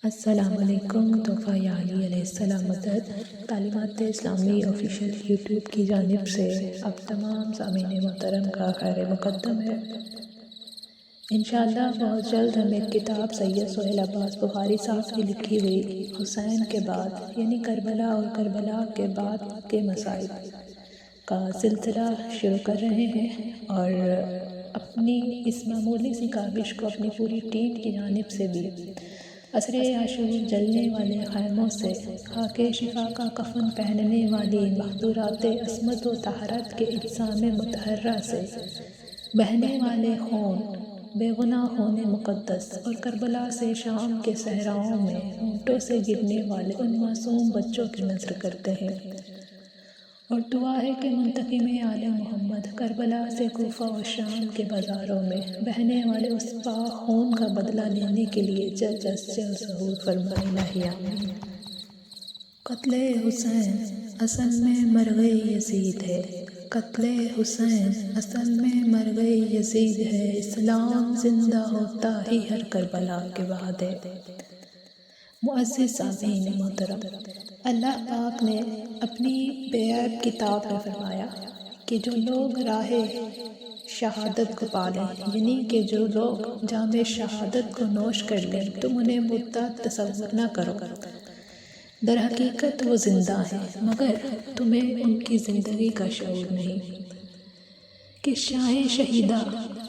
السلام علیکم۔ تحفہ یا علی علیہ السلام مدد تعلیمات اسلامی آفیشیل یوٹیوب کی جانب سے اب تمام سامعین محترم کا خیر مقدم ہے۔ انشاءاللہ بہت جلد ہم ایک کتاب سید سہیل عباس بخاری صاحب کی لکھی ہوئی حسین کے بعد یعنی کربلا اور کربلا کے بعد کے مصائب کا سلسلہ شروع کر رہے ہیں، اور اپنی اس معمولی سی کاوش کو اپنی پوری ٹیم کی جانب سے بھی عصر عاشور جلنے والے خیموں سے خاک شفا کا کفن پہننے والی محظورات عصمت و طہارت کے اجسام مطہرہ سے بہنے والے خون بے گناہ خون مقدس، اور کربلا سے شام کے صحراؤں میں اونٹوں سے گرنے والے ان معصوم بچوں کی نظر کرتے ہیں، اور دعا ہے کہ منتقم آل محمد کربلا سے کوفہ و شام کے بازاروں میں بہنے والے اس پاک خون کا بدلہ لینے کے لیے جلد از جلد ظہور فرمائے۔ الہی آمین۔ قتل حسین اصل میں مرغ یزید ہے، قتل حسین اصل میں مرغ یزید ہے، اسلام زندہ ہوتا ہی ہر کربلا کے بعد ہے۔ معزز سامعین محترم، اللہ پاک نے اپنی بے عیب کتاب میں فرمایا کہ جو لوگ راہ شہادت کو پالیں، یعنی کہ جو لوگ جام شہادت کو نوش کر لیں، تم انہیں مردہ تصور نہ کرو، در حقیقت وہ زندہ ہیں، مگر تمہیں ان کی زندگی کا شعور نہیں کہ شاہ شہیدہ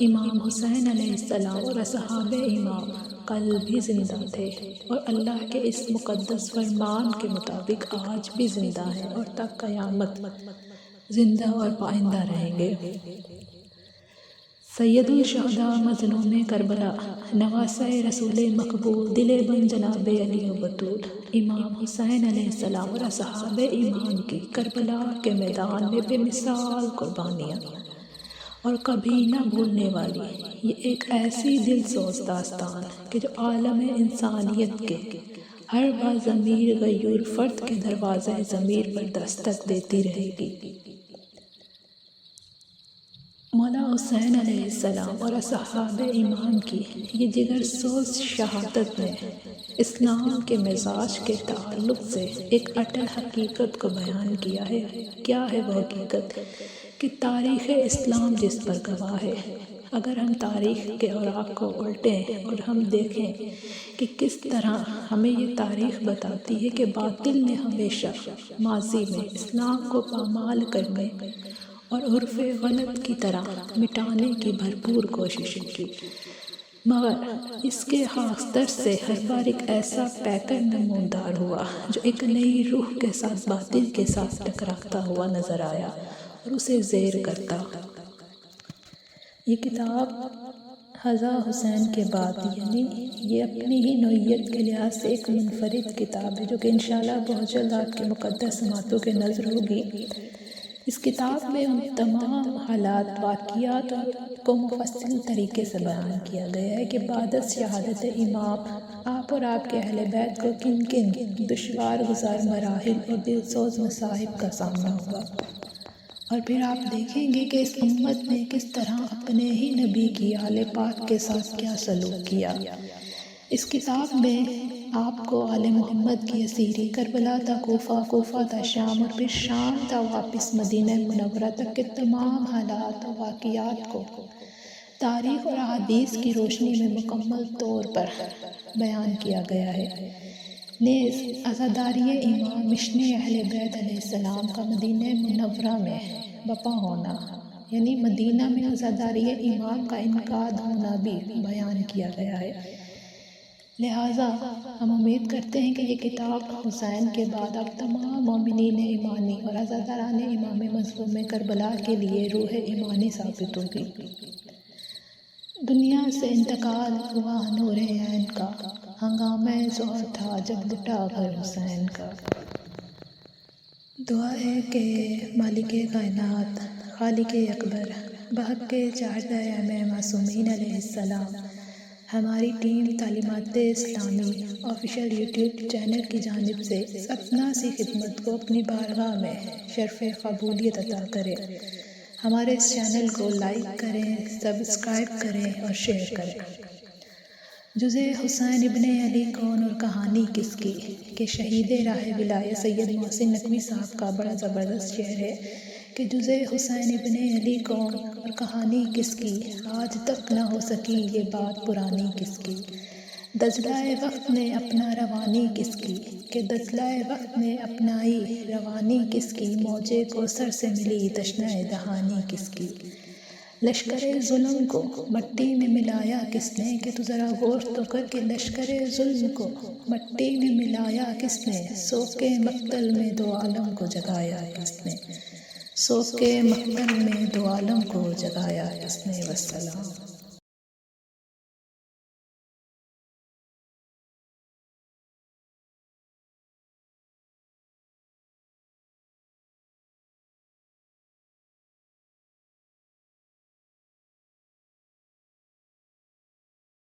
امام حسین علیہ السلام اور اصحاب امام کل بھی زندہ تھے، اور اللہ کے اس مقدس فرمان کے مطابق آج بھی زندہ ہیں اور تا قیامت زندہ اور پائندہ رہیں گے۔ سید الشہداء مظلوم کربلا، نواسہ رسول مقبول، دل بند جناب علی و بطول، امام حسین علیہ السلام اور اصحاب امام کی کربلا کے میدان میں بے مثال قربانیاں اور کبھی نہ بھولنے والی یہ ایک ایسی دل سوز داستان کہ جو عالم انسانیت کے ہر باضمیر غیور فرد کے دروازہ ضمیر پر دستک دیتی رہے گی۔ مولا حسین علیہ السلام اور اصحاب امام کی یہ جگر سوز شہادت نے اسلام کے مزاج کے تعلق سے ایک اٹل حقیقت کو بیان کیا ہے۔ کیا ہے وہ حقیقت؟ کہ تاریخ اسلام جس پر گواہ ہے۔ اگر ہم تاریخ کے اوراق کو الٹیں اور ہم دیکھیں کہ کس طرح ہمیں یہ تاریخ بتاتی ہے کہ باطل نے ہمیشہ ماضی میں اسلام کو پامال کرنے اور عرف غلط کی طرح مٹانے کی بھرپور کوششیں کی، مگر اس کے خاکستر سے ہر بار ایک ایسا پیکر نمودار ہوا جو ایک نئی روح کے ساتھ باطل کے ساتھ ٹکراتا ہوا نظر آیا اور اسے زیر کرتا۔ یہ کتاب ھذا حسین کے بعد یعنی یہ اپنی ہی نوعیت کے لحاظ سے ایک منفرد کتاب ہے جو کہ انشاءاللہ بہت جلد آپ کے مقدس سماعتوں کے نظر ہوگی۔ اس کتاب میں ان تمام حالات، واقعات کو مفصل طریقے سے بیان کیا گیا ہے کہ بعد از شہادت امام آپ اور آپ کے اہل بیت کو کن کن دشوار گزار مراحل اور دلسوز مصائب کا سامنا ہوا، اور پھر آپ دیکھیں گے کہ اس امت نے کس طرح اپنے ہی نبی کی آل پاک کے ساتھ کیا سلوک کیا۔ اس کتاب میں آپ کو آل محمد کی اسیری کربلا تا کوفہ، کوفہ تا شام، اور پھر شام تا واپس مدینہ منورہ تک کے تمام حالات و واقعات کو تاریخ اور احادیث کی روشنی میں مکمل طور پر بیان کیا گیا ہے۔ نیز عزاداری امام مشن اہل بیت علیہ السلام کا مدینہ منورہ میں بپا ہونا، یعنی مدینہ میں عزاداری امام کا انعقاد ہونا بھی بیان کیا گیا ہے۔ لہٰذا ہم امید کرتے ہیں کہ یہ کتاب حسین کے بعد اب تمام مومنین ایمانی اور عزاداران امام مظلوم کربلا کے لیے روح ایمانی ثابت ہوگی۔ دنیا سے انتقال ہوا نور عین کا، ہنگامہ ظہر تھا جب لٹا گھر حسین کا۔ دعا ہے کہ مالک کائنات، خالق اکبر، بحق کے چہردہ ائمہ معصومین علیہ السلام، ہماری ٹیم تعلیمات اسلامی آفیشیل یوٹیوب چینل کی جانب سے اس اپنا سی خدمت کو اپنی بارگاہ میں شرف قبولیت عطا کرے۔ ہمارے اس چینل کو لائک کریں، سبسکرائب کریں اور شیئر کریں۔ جزے حسین ابن علی کون اور کہانی کس کی کہ شہید راہ ولایت سید محسن نقوی صاحب کا بڑا زبردست شعر ہے کہ جزے حسین ابن علی کون اور کہانی کس کی، آج تک نہ ہو سکی یہ بات پرانی کس کی۔ دجلہ وقت نے اپنا روانی کس کی کہ دجلہ وقت نے اپنائی روانی کس کی، موجے کو سر سے ملی تشنہ دہانی کس کی۔ لشکر ظلم کو مٹی میں ملایا کس نے کہ تو ذرا غور تو کر کہ لشکر ظلم کو مٹی میں ملایا کس نے، سوگ مقتل میں دو عالم کو جگایا کس نے، سوگ مقتل میں دو عالم کو جگایا کس نے۔ والسلام۔